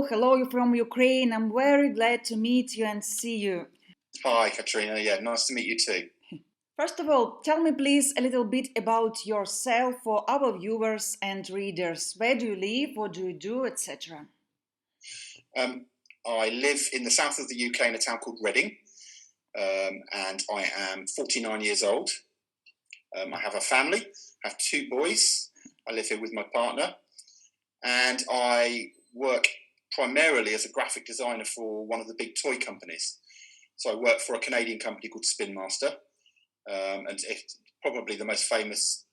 hello, you're from Ukraine. I'm very glad to meet you and see you. Hi, Katrina. Yeah, nice to meet you too. First of all, tell me please a little bit about yourself for our viewers and readers. Where do you live? What do you do, etc.? I live in the south of the UK in a town called Reading, and I am 49 years old. I have a family, I have 2 boys. I live here with my partner, and I work primarily as a graphic designer for one of the big toy companies. So I work for a Canadian company called Spin Master, and it's probably the most famous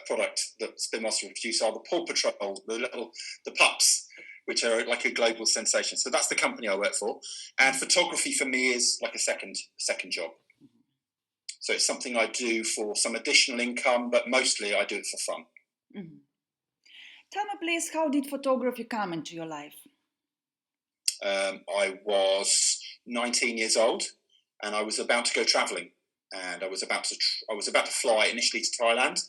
product that Spin Master produce are the Paw Patrol, the pups, which are like a global sensation. So that's the company I work for, and photography for me is like a second job. So it's something I do for some additional income, but mostly I do it for fun. Mm-hmm. Tell me please, how did photography come into your life? I was 19 years old, and I was about to go travelling, and I was about to fly initially to Thailand,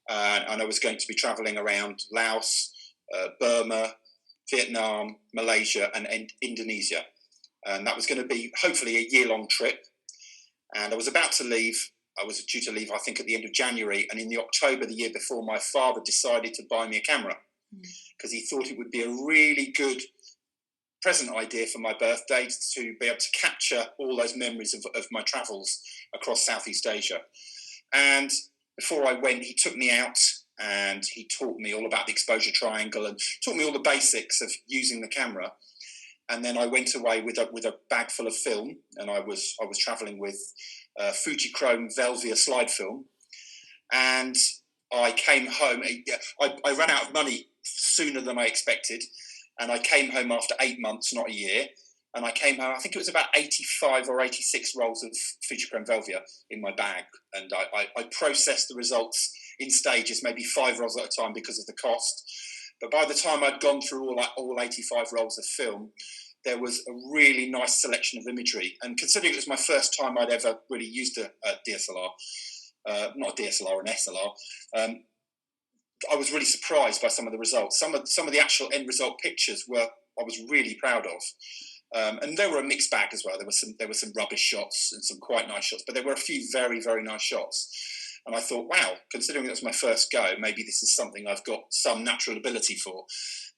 and I was going to be travelling around Laos, Burma, Vietnam, Malaysia, and Indonesia, and that was going to be hopefully a year-long trip. And I was about to leave. I was due to leave, I think, at the end of January, and in the October the year before, my father decided to buy me a camera because he thought it would be a really good present idea for my birthday to be able to capture all those memories of my travels across Southeast Asia. And before I went, he took me out and he taught me all about the exposure triangle and taught me all the basics of using the camera. And then I went away with a bag full of film, and I was traveling with Fujichrome Velvia slide film. And I came home. I ran out of money sooner than I expected, and I came home after 8 months, not a year. And I came home, I think it was about 85 or 86 rolls of Fujichrome Velvia in my bag. And I processed the results in stages, maybe 5 rolls at a time because of the cost. But by the time I'd gone through all 85 rolls of film, there was a really nice selection of imagery. And considering it was my first time I'd ever really used a DSLR, not a DSLR, an SLR, I was really surprised by some of the results. Some of the actual end result pictures I was really proud of. And they were a mixed bag as well. There were some rubbish shots and some quite nice shots, but there were a few very, very nice shots. And I thought, wow, considering that was my first go, maybe this is something I've got some natural ability for.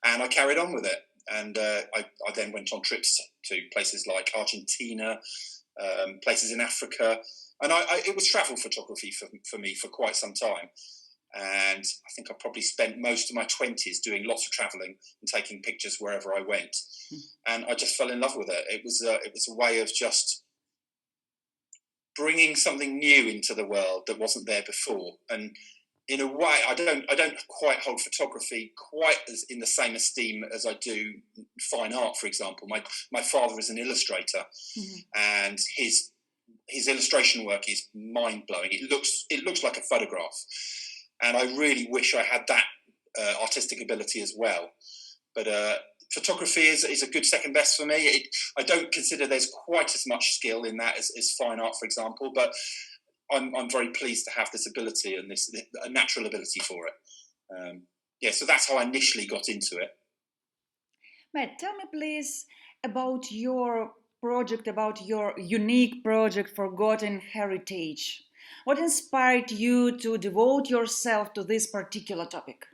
And I carried on with it. And I then went on trips to places like Argentina, places in Africa. And it was travel photography for me for quite some time. And I think I probably spent most of my 20s doing lots of traveling and taking pictures wherever I went. And I just fell in love with it. It was a way of just bringing something new into the world that wasn't there before. And in a way, I don't quite hold photography quite as in the same esteem as I do fine art, for example. My father is an illustrator, and his illustration work is mind blowing. It looks like a photograph, and I really wish I had that artistic ability as well. But photography is a good second best for me. I don't consider there's quite as much skill in that as fine art, for example, but I'm very pleased to have this ability and a natural ability for it. So that's how I initially got into it. Matt, tell me please about your project, about your unique project, Forgotten Heritage. What inspired you to devote yourself to this particular topic?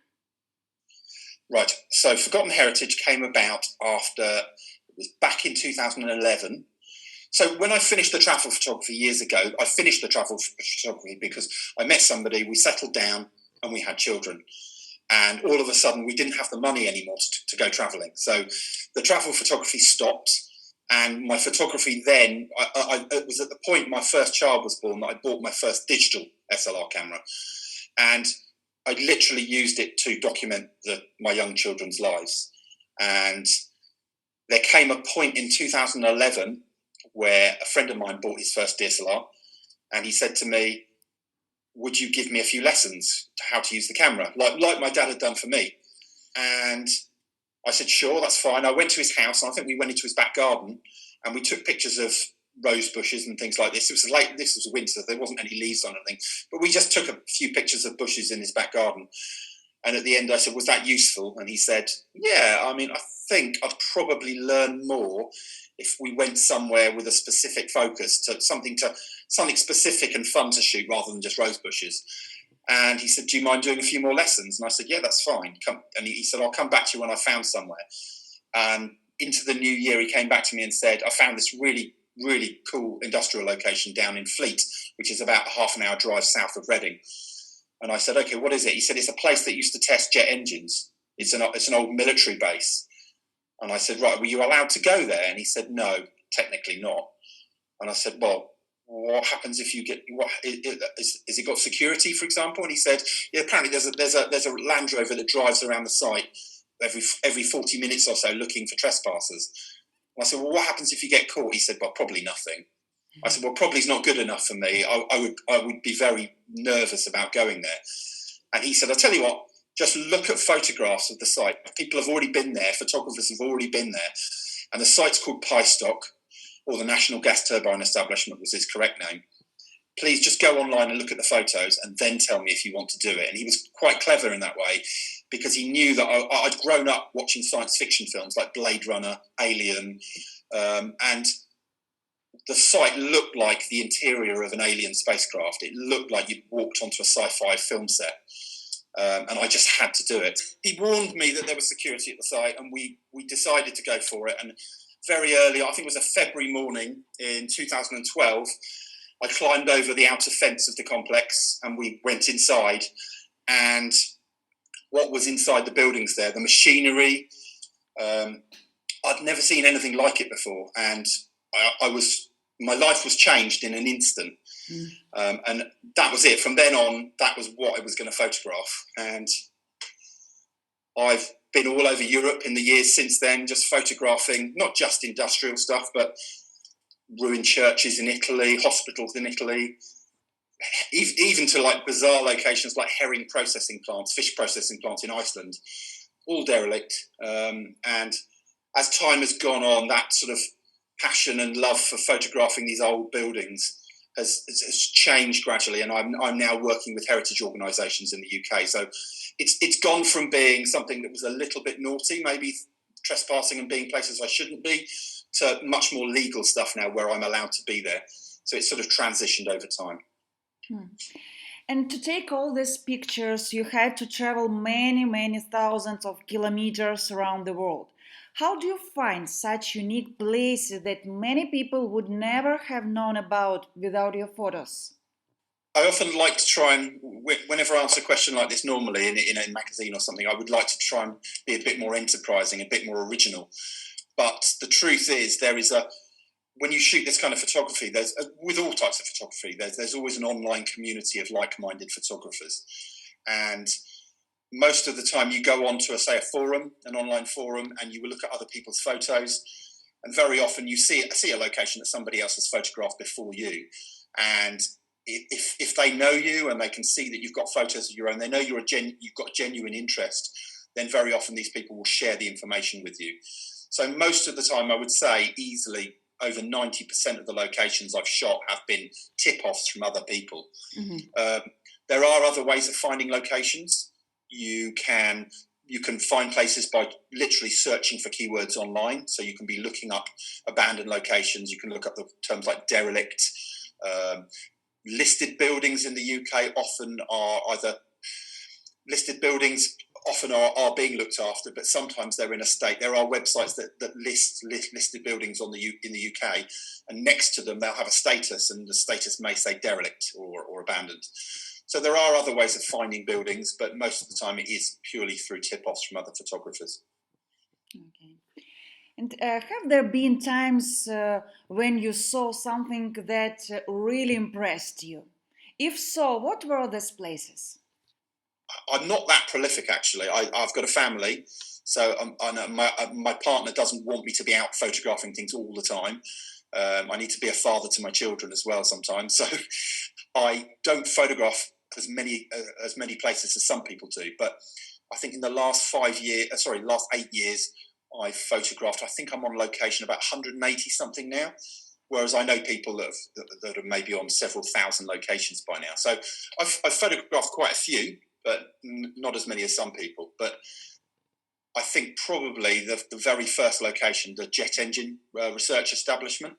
Right, so Forgotten Heritage came about it was back in 2011. So when I finished the travel photography years ago, I finished the travel photography because I met somebody, we settled down and we had children. And all of a sudden we didn't have the money anymore to go traveling. So the travel photography stopped, and my photography then, it was at the point my first child was born that I bought my first digital SLR camera. And I literally used it to document my young children's lives. And there came a point in 2011 where a friend of mine bought his first DSLR, and he said to me, would you give me a few lessons to how to use the camera, like my dad had done for me? And I said, sure, that's fine. I went to his house, and I think we went into his back garden, and we took pictures of rose bushes and things like this. This was winter, there wasn't any leaves on anything, but we just took a few pictures of bushes in his back garden. And at the end, I said, was that useful? And he said, yeah, I mean, I think I'd probably learn more if we went somewhere with a specific focus to something specific and fun to shoot rather than just rose bushes. And he said, do you mind doing a few more lessons? And I said, yeah, that's fine. And he said, I'll come back to you when I found somewhere. And into the new year, he came back to me and said, I found this really, really cool industrial location down in Fleet, which is about a half an hour drive south of Reading. And I said, okay, what is it? He said, it's a place that used to test jet engines. It's an old military base. And I said, right, were you allowed to go there? And he said, no, technically not. And I said, well, what happens if you get, is it got security, for example? And he said, yeah, apparently there's a Land Rover that drives around the site every 40 minutes or so looking for trespassers. And I said, well, what happens if you get caught? He said, well, probably nothing. I said, well, probably is not good enough for me. I would be very nervous about going there. And he said, I'll tell you what, just look at photographs of the site. People have already been there. Photographers have already been there. And the site's called Pystock, or the National Gas Turbine Establishment was his correct name. Please just go online and look at the photos and then tell me if you want to do it. And he was quite clever in that way because he knew that I'd grown up watching science fiction films like Blade Runner, Alien, and the site looked like the interior of an alien spacecraft. It looked like you'd walked onto a sci-fi film set. And I just had to do it. He warned me that there was security at the site, and we decided to go for it. And very early, I think it was a February morning in 2012, I climbed over the outer fence of the complex and we went inside. And what was inside the buildings there, the machinery, I'd never seen anything like it before. And my life was changed in an instant. And that was it. From then on, that was what I was going to photograph. And I've been all over Europe in the years since then, just photographing, not just industrial stuff, but ruined churches in Italy, hospitals in Italy, even to like bizarre locations like herring processing plants, fish processing plants in Iceland, all derelict. And as time has gone on, that sort of passion and love for photographing these old buildings has changed gradually, and I'm now working with heritage organisations in the UK. So it's gone from being something that was a little bit naughty, maybe trespassing and being places I shouldn't be, to much more legal stuff now where I'm allowed to be there. So it's sort of transitioned over time. And to take all these pictures, you had to travel many, many thousands of kilometers around the world. How do you find such unique places that many people would never have known about without your photos? I often like to try and, whenever I answer a question like this normally in a magazine or something, I would like to try and be a bit more enterprising, a bit more original. But the truth is, when you shoot this kind of photography, with all types of photography, there's always an online community of like-minded photographers. And most of the time you go on to, say, an online forum, and you will look at other people's photos. And very often you see a location that somebody else has photographed before you. And if they know you and they can see that you've got photos of your own, they know you've got genuine interest, then very often these people will share the information with you. So most of the time, I would say easily over 90% of the locations I've shot have been tip-offs from other people. Mm-hmm. There are other ways of finding locations. You can find places by literally searching for keywords online. So you can be looking up abandoned locations. You can look up the terms like derelict. Listed buildings in the UK often are being looked after, but sometimes they're in a state. There are websites that list listed buildings in the UK, and next to them they'll have a status, and the status may say derelict or abandoned. So there are other ways of finding buildings, but most of the time it is purely through tip-offs from other photographers. Okay. And have there been times when you saw something that really impressed you? If so, what were those places? I'm not that prolific, actually. I've got a family, so my partner doesn't want me to be out photographing things all the time. I need to be a father to my children as well sometimes, so I don't photograph as many places as some people do. But I think in the last 8 years, I've photographed, I think I'm on location about 180 something now, whereas I know people that are maybe on several thousand locations by now. So I've photographed quite a few, but not as many as some people. But I think probably the very first location, the jet engine research establishment,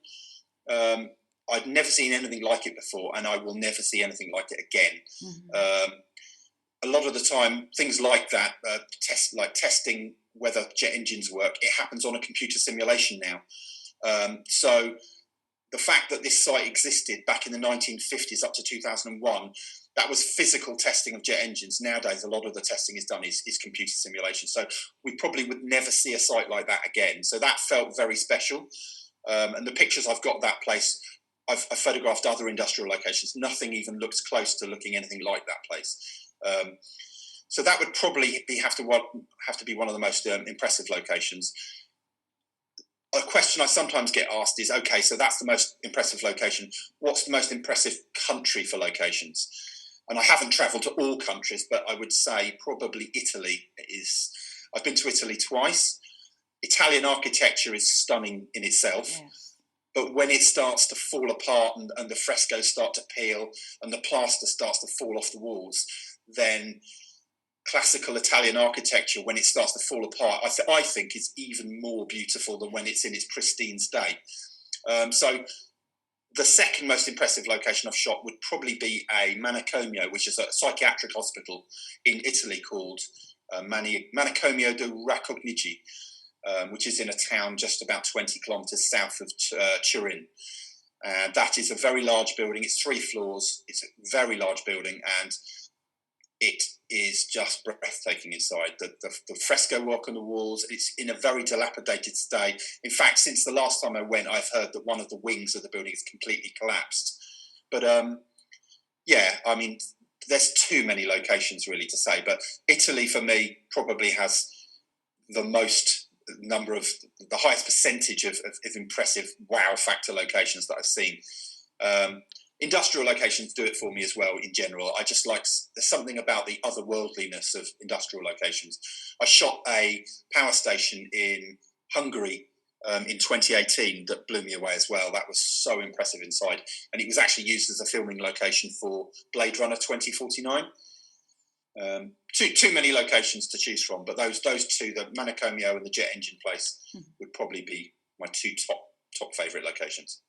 I'd never seen anything like it before, and I will never see anything like it again. Mm-hmm. A lot of the time, things like that, testing whether jet engines work, it happens on a computer simulation now. So the fact that this site existed back in the 1950s up to 2001, that was physical testing of jet engines. Nowadays, a lot of the testing is done is computer simulation. So we probably would never see a site like that again. So that felt very special. And the pictures I've got of that place, I've photographed other industrial locations. Nothing even looks close to looking anything like that place. So that would probably have to be one of the most impressive locations. A question I sometimes get asked is, okay, so that's the most impressive location. What's the most impressive country for locations? And I haven't travelled to all countries, but I would say probably Italy is. I've been to Italy twice. Italian architecture is stunning in itself. Yes. But when it starts to fall apart and the frescoes start to peel and the plaster starts to fall off the walls, then classical Italian architecture, when it starts to fall apart, I think is even more beautiful than when it's in its pristine state. So the second most impressive location I've shot would probably be a manicomio, which is a psychiatric hospital in Italy called Manicomio de Raccognigi, which is in a town just about 20 kilometres south of Turin. That is a very large building. It's 3 floors. It's a very large building, and it is just breathtaking inside. The fresco work on the walls, it's in a very dilapidated state. In fact, since the last time I went, I've heard that one of the wings of the building is completely collapsed. But yeah, I mean, there's too many locations really to say, but Italy for me probably has the highest percentage of impressive wow factor locations that I've seen. Industrial locations do it for me as well in general. I just like, there's something about the otherworldliness of industrial locations. I shot a power station in Hungary in 2018 that blew me away as well. That was so impressive inside. And it was actually used as a filming location for Blade Runner 2049. Too many locations to choose from, but those two, the Manicomio and the jet engine place, would probably be my 2 top favourite locations.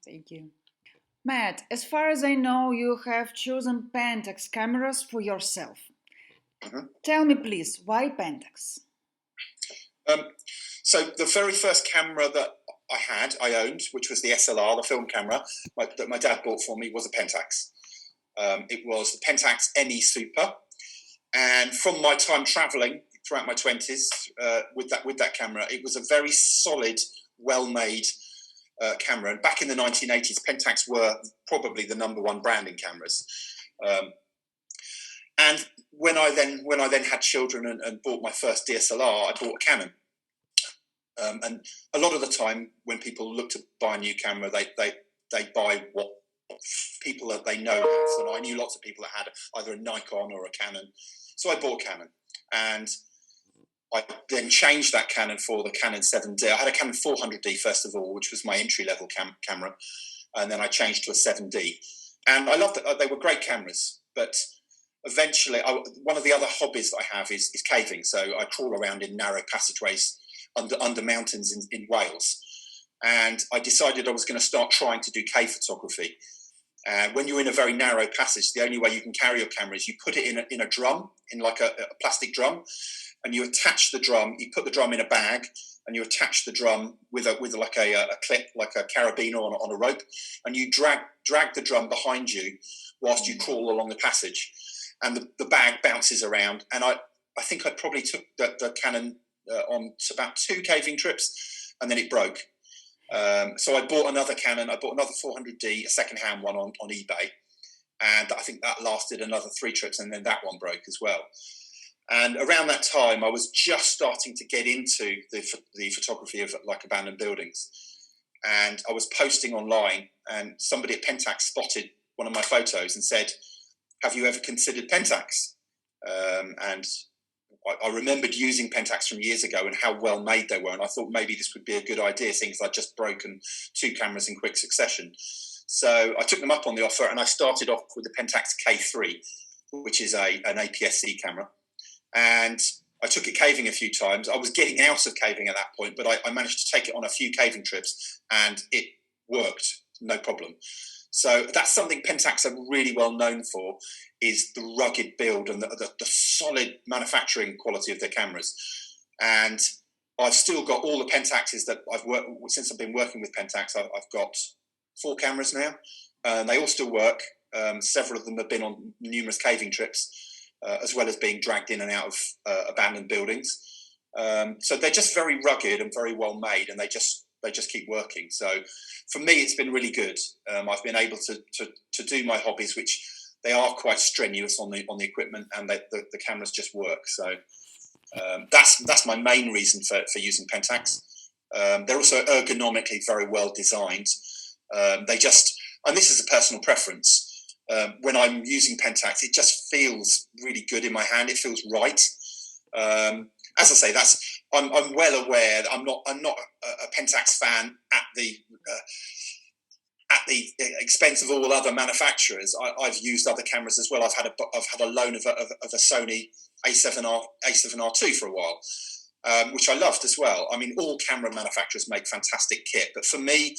Thank you. Matt, as far as I know, you have chosen Pentax cameras for yourself. Mm-hmm. Tell me, please, why Pentax? So the very first camera that I owned, which was the SLR, the film camera, that my dad bought for me, was a Pentax. It was the Pentax NE Super. And from my time travelling throughout my 20s with that camera, it was a very solid, well-made camera. And back in the 1980s, Pentax were probably the #1 brand in cameras. And when I then had children and bought my first DSLR, I bought a Canon. And a lot of the time, when people look to buy a new camera, they buy what people that they know have. So I knew lots of people that had either a Nikon or a Canon. So I bought a Canon. And I then changed that Canon for the Canon 7D. I had a Canon 400D first of all, which was my entry-level camera. And then I changed to a 7D. And I loved it. They were great cameras. But eventually, one of the other hobbies that I have is caving. So I crawl around in narrow passageways under mountains in Wales. And I decided I was going to start trying to do cave photography. And when you're in a very narrow passage, the only way you can carry your camera is you put it in a drum, in like a plastic drum, and you attach the drum. You put the drum in a bag, and you attach the drum with like a clip, like a carabiner on a rope, and you drag the drum behind you whilst you crawl along the passage, and the bag bounces around. And I think I probably took the Canon on to about 2 caving trips, and then it broke. So I bought another Canon. I bought another 400D, a second-hand one on eBay, and I think that lasted another 3 trips, and then that one broke as well. And around that time, I was just starting to get into the photography of like abandoned buildings, and I was posting online, and somebody at Pentax spotted one of my photos and said, "Have you ever considered Pentax?" And I remembered using Pentax from years ago and how well made they were, and I thought maybe this would be a good idea, seeing as I'd just broken 2 cameras in quick succession. So I took them up on the offer, and I started off with the Pentax K3. which is an APS-C camera. And I took it caving a few times. I was getting out of caving at that point, but I managed to take it on a few caving trips, and it worked, no problem. So that's something Pentax are really well known for, is the rugged build and the solid manufacturing quality of their cameras. And I've still got all the Pentaxes that I've worked since I've been working with Pentax. I've got 4 cameras now, and they all still work. Several of them have been on numerous caving trips, as well as being dragged in and out of abandoned buildings. So they're just very rugged and very well made, and they just keep working. So for me, it's been really good. I've been able to do my hobbies, which they are quite strenuous on the equipment, and the cameras just work. So that's my main reason for using Pentax. They're also ergonomically very well designed. They just, and this is a personal preference, when I'm using Pentax, it just feels really good in my hand. It feels right. As I say, I'm well aware that I'm not a Pentax fan at the expense of all other manufacturers. I've used other cameras as well. I've had a loan of a Sony A7R2 for a while, which I loved as well. I mean, all camera manufacturers make fantastic kit, but for me,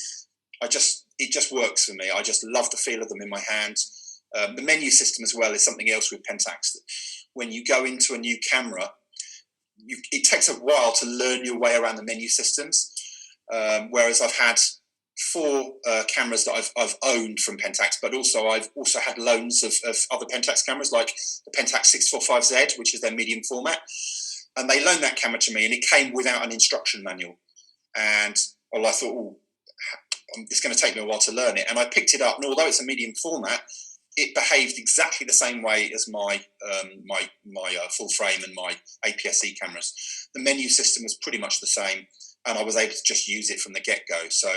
it just works for me. I just love the feel of them in my hand. The menu system as well is something else with Pentax. When you go into a new camera, it takes a while to learn your way around the menu systems. Whereas I've had 4 cameras that I've owned from Pentax, but I've also had loans of other Pentax cameras, like the Pentax 645Z, which is their medium format. And they loaned that camera to me, and it came without an instruction manual. And I thought, it's going to take me a while to learn it. And I picked it up, and although it's a medium format, it behaved exactly the same way as my full frame and my APS-C cameras. The menu system was pretty much the same, and I was able to just use it from the get-go. So,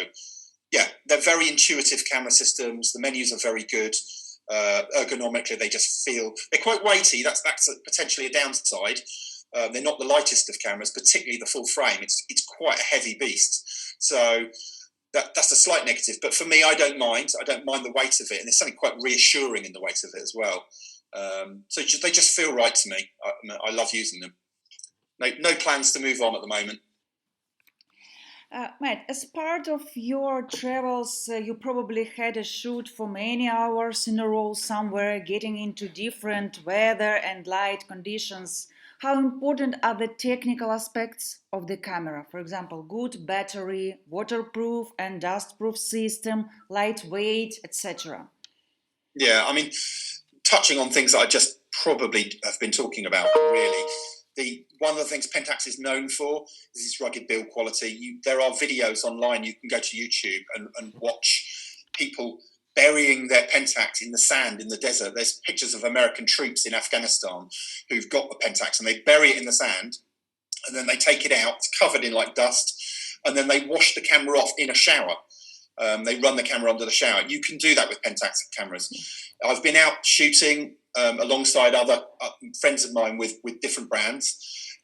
yeah, they're very intuitive camera systems. The menus are very good. Ergonomically, they just feel... They're quite weighty. That's potentially a downside. They're not the lightest of cameras, particularly the full frame. It's quite a heavy beast. So... That's a slight negative, but for me, I don't mind. I don't mind the weight of it, and there's something quite reassuring in the weight of it as well. So they just feel right to me. I love using them. No plans to move on at the moment. Matt, as part of your travels, you probably had a shoot for many hours in a row somewhere, getting into different weather and light conditions. How important are the technical aspects of the camera? For example, good battery, waterproof and dustproof system, lightweight, etc. Yeah, I mean, touching on things that I just probably have been talking about, really. One of the things Pentax is known for is its rugged build quality. There are videos online. You can go to YouTube and watch people burying their Pentax in the sand in the desert. There's pictures of American troops in Afghanistan who've got the Pentax, and they bury it in the sand, and then they take it out. It's covered in like dust, and then they wash the camera off in a shower. They run the camera under the shower. You can do that with Pentax cameras. I've been out shooting alongside other friends of mine with different brands,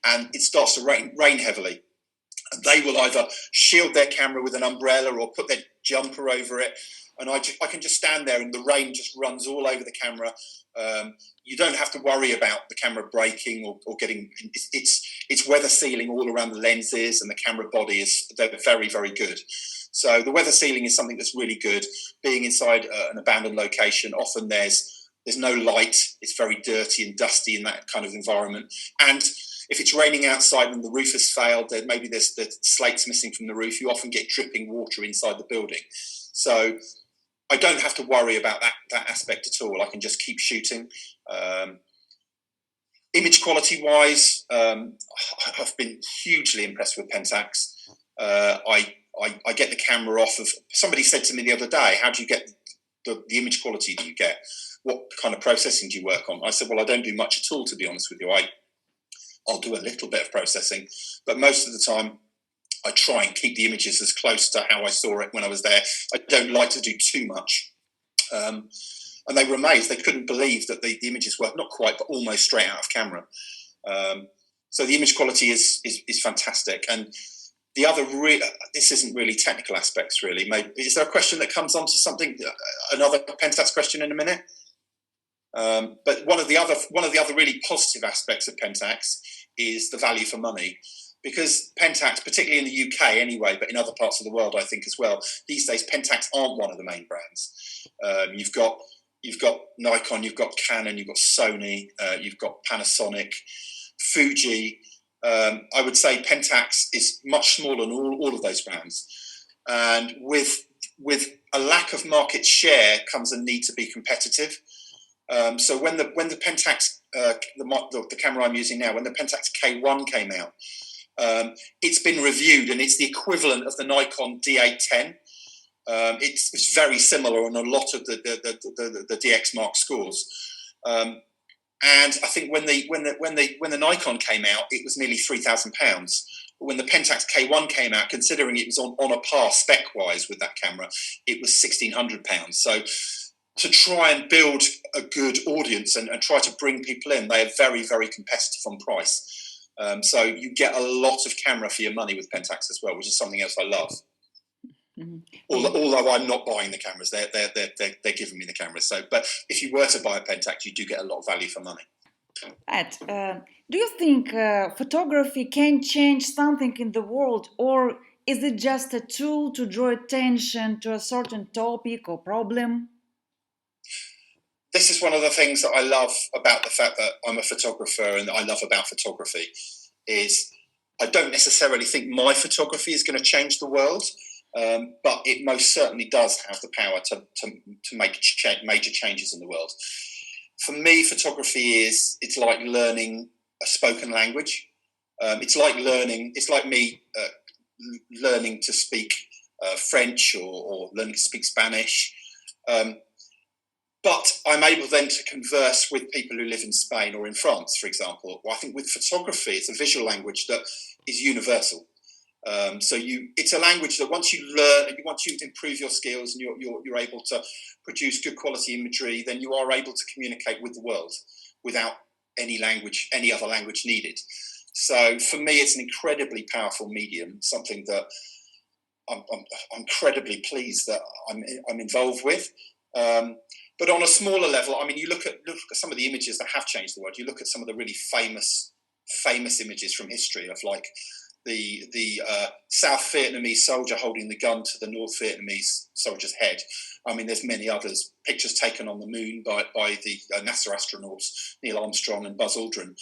and it starts to rain heavily. And they will either shield their camera with an umbrella or put their jumper over it. And I can just stand there, and the rain just runs all over the camera. You don't have to worry about the camera breaking or getting. It's weather sealing all around the lenses, and the camera body they're very, very good. So the weather sealing is something that's really good. Being inside an abandoned location, often there's no light. It's very dirty and dusty in that kind of environment. And if it's raining outside and the roof has failed, maybe there's the slates missing from the roof, you often get dripping water inside the building. So I don't have to worry about that aspect at all. I can just keep shooting. Image quality wise, I've been hugely impressed with Pentax. I get the camera off of... Somebody said to me the other day, how do you get the image quality that you get? What kind of processing do you work on? I said, well, I don't do much at all, to be honest with you. I'll do a little bit of processing, but most of the time I try and keep the images as close to how I saw it when I was there. I don't like to do too much. And they were amazed. They couldn't believe that the images were not quite, but almost straight out of camera. So the image quality is fantastic. And the other, this isn't really technical aspects, really. Maybe, is there a question that comes on to something, another Pentax question in a minute? But one of the other really positive aspects of Pentax is the value for money, because Pentax, particularly in the UK anyway, but in other parts of the world I think as well, these days Pentax aren't one of the main brands. You've got Nikon, you've got Canon, you've got Sony, you've got Panasonic, Fuji. I would say Pentax is much smaller than all of those brands, and with a lack of market share comes a need to be competitive. So when the Pentax, the camera I'm using now, when the Pentax K1 came out, it's been reviewed and it's the equivalent of the Nikon D810. It's very similar on a lot of the DX Mark scores. And I think when the Nikon came out, it was nearly £3,000. But when the Pentax K1 came out, considering it was on a par spec-wise with that camera, it was £1,600. So to try and build a good audience and try to bring people in, they are very, very competitive on price. So you get a lot of camera for your money with Pentax as well, which is something else I love. Mm-hmm. Although I'm not buying the cameras, they're giving me the cameras. So, but if you were to buy a Pentax, you do get a lot of value for money. Ed, do you think photography can change something in the world, or is it just a tool to draw attention to a certain topic or problem? This is one of the things that I love about the fact that I'm a photographer and that I love about photography is I don't necessarily think my photography is going to change the world, but it most certainly does have the power to make major changes in the world. For me, photography it's like learning a spoken language. It's like me learning to speak French or learning to speak Spanish. But I'm able then to converse with people who live in Spain or in France, for example. Well, I think with photography, it's a visual language that is universal. It's a language that once you learn and once you improve your skills and you're able to produce good quality imagery, then you are able to communicate with the world without any other language needed. So for me, it's an incredibly powerful medium, something that I'm incredibly pleased that I'm involved with. But on a smaller level, I mean, you look at some of the images that have changed the world. You look at some of the really famous images from history of like the South Vietnamese soldier holding the gun to the North Vietnamese soldier's head. I mean, there's many others. Pictures taken on the moon by the NASA astronauts Neil Armstrong and Buzz Aldrin.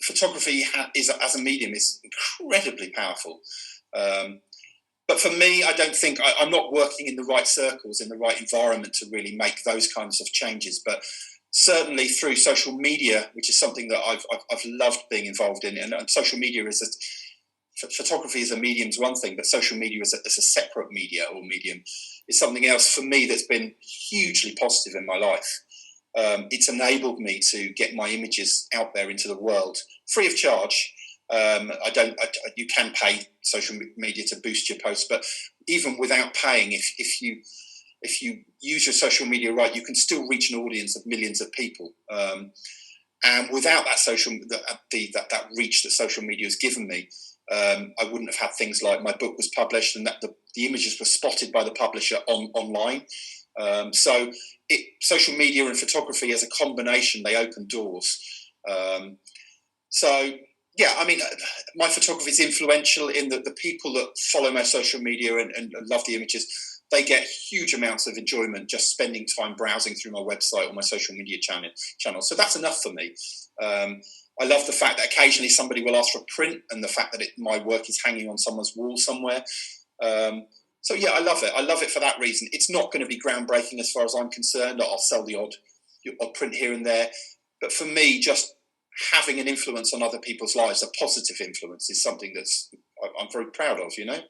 Photography as a medium is incredibly powerful. But for me, I don't think I'm not working in the right circles, in the right environment to really make those kinds of changes. But certainly through social media, which is something that I've loved being involved in, and social media photography as a medium is one thing, but social media as a separate media or medium is something else for me that's been hugely positive in my life. It's enabled me to get my images out there into the world free of charge. You can pay social media to boost your posts, but even without paying, if you use your social media right, you can still reach an audience of millions of people. And without that reach that social media has given me, I wouldn't have had things like my book was published and that the images were spotted by the publisher online. Social media and photography as a combination, they open doors. Yeah, I mean, my photography is influential in that the people that follow my social media and love the images, they get huge amounts of enjoyment just spending time browsing through my website or my social media channel. So that's enough for me. I love the fact that occasionally somebody will ask for a print and the fact that my work is hanging on someone's wall somewhere. So yeah, I love it. I love it for that reason. It's not going to be groundbreaking as far as I'm concerned. I'll sell the odd print here and there. But for me, just having an influence on other people's lives, a positive influence, is something I'm very proud of, you know?